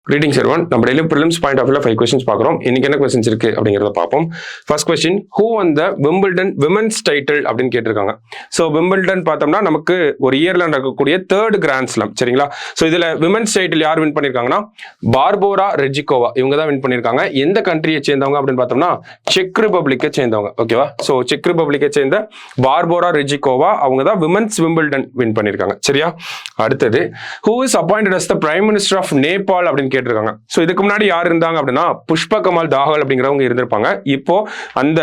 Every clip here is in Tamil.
Greetings everyone. நம்ம daily prelims point of view 5 questions பார்க்குறோம். இன்னைக்கு என்ன questions இருக்கு அப்படிங்கறத பார்ப்போம். First question, who won the Wimbledon women's title அப்படின்னு கேட்டிருக்காங்க. So Wimbledon பார்த்தோம்னா நமக்கு ஒரு இயர்ல நடக்கக்கூடிய third Grand Slam, சரிங்களா? So இதுல women's title யார் வின் பண்ணிருக்காங்கன்னா பார்போரா ரெஜிகோவா இவங்க தான் வின் பண்ணிருக்காங்க. எந்த கண்ட்ரியை சேர்ந்தவங்க அப்படின்னு பார்த்தோம்னா செக் ரிபப்ளிக்கை சேர்ந்தவங்க, ஓகேவா? ஸோ செக் ரிபப்ளிக்கை சேர்ந்த பார்போரா ரெஜிகோவா அவங்க தான் விமென்ஸ் விம்பிள்டன் வின் பண்ணிருக்காங்க, சரியா? அடுத்தது, who is appointed as the Prime Minister of Nepal அப்படின்னு கேட்டிருக்காங்க. ஸோ இதுக்கு முன்னாடி யார் இருந்தாங்க அப்படின்னா புஷ்ப கமால் தாகல் அப்படிங்கிறவங்க இருந்திருப்பாங்க. இப்போ அந்த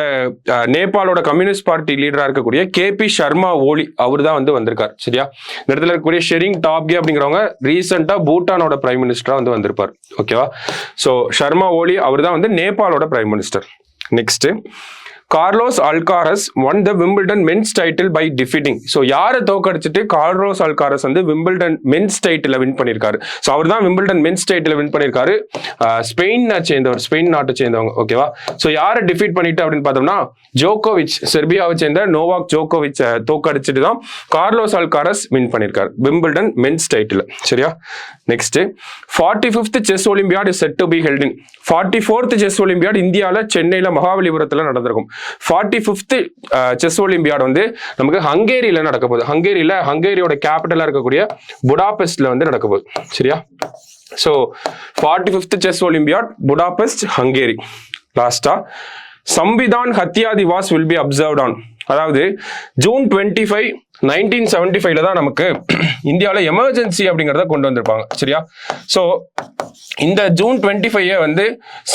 நேபாளோட கம்யூனிஸ்ட் பார்ட்டி லீடரா இருக்கக்கூடிய KP சர்மா ஓலி அவர் தான் வந்திருக்காரு, சரியா? இந்த இடத்துல இருக்கக்கூடிய ஷெரிங் டாப்கே அப்படிங்கிறவங்க ரீசெண்டா பூட்டானோட பிரைம் மினிஸ்டரா வந்திருப்பார், ஓகேவா? ஸோ சர்மா ஓலி அவர் தான் நேபாளோட prime minister. Next, Carlos Alcaraz won the Wimbledon men's title by defeating. So யாரை தோக்கடிச்சிட்டு Carlos Alcaraz Wimbledon men's title win பண்ணியிருக்காரு. ஸோ அவர் தான் விம்பிள்டன் மென்ஸ் டைட்டில் வின் பண்ணியிருக்காரு. ஸ்பெயின் நாட்டை சேர்ந்தவங்க, ஓகேவா? ஸோ யாரை டிஃபீட் பண்ணிட்டு அப்படின்னு பார்த்தோம்னா ஜோகோவிச், செர்பியாவை சேர்ந்த நோவாக் ஜோகோவிச் தோக்கடிச்சிட்டு தான் கார்லோஸ் அல்காரஸ் வின் பண்ணியிருக்காரு விம்பிள்டன் மென்ஸ் டைட்டில், சரியா? Next, 45th chess olympiad is set to be held in 44th chess olympiad இந்தியாவில் சென்னையில் மகாபலிபுரத்தில் நடந்திருக்கும். 45th செஸ் ஒலிம்பியாட் நமக்கு ஹங்கேரியில நடக்க போகுது. ஹங்கேரியோட கேபிட்டலா இருக்கக்கூடிய புடாபெஸ்ட்ல நடக்க போகுது, சரியா? So 45th chess Olympiad Budapest, Hungary. லாஸ்டா, Samvidhan Hatya Diwas will be observed on, அதாவது ஜூன் 25, 1975 தான் நமக்கு இந்தியாவில் எமர்ஜென்சி அப்படிங்கிறத கொண்டு வந்திருப்பாங்க, சரியா? ஸோ இந்த ஜூன் 25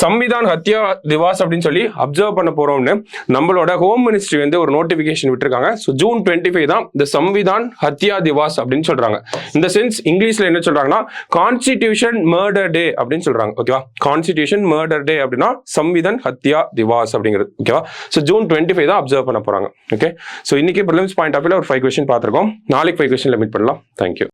சம்விதான் ஹத்யா திவாஸ் அப்படின்னு சொல்லி அப்சர்வ் பண்ண போறோம்னு நம்மளோட ஹோம் மினிஸ்ட்ரி ஒரு நோட்டிபிகேஷன் விட்டுருக்காங்க. ஸோ ஜூன் 25 தான் இந்த சம்விதான் ஹத்யா திவாஸ் அப்படின்னு சொல்றாங்க. இந்த சென்ஸ் இங்கிலீஷ்ல என்ன சொல்றாங்கன்னா கான்ஸ்டிடியூஷன் மர்டர் டே அப்படின்னு சொல்றாங்க, ஓகேவா? கான்ஸ்டிடியூஷன் மர்டர் டே அப்படின்னா சம்விதான் ஹத்யா திவாஸ் அப்படிங்கிறது, ஓகேவா? ஸோ ஜூன் 25 தான் அப்சர்வ் பண்ண போறாங்க, ஓகே? ஸோ இன்னைக்கு ப்ரிலிம்ஸ் பாயிண்ட் ஆஃப் வியூல ஒரு 5 கொஸ்டின் பார்த்திருக்கோம். நாளைக்கு 5 கொஸ்டின்ல மீட் பண்ணலாம். தேங்க்யூ.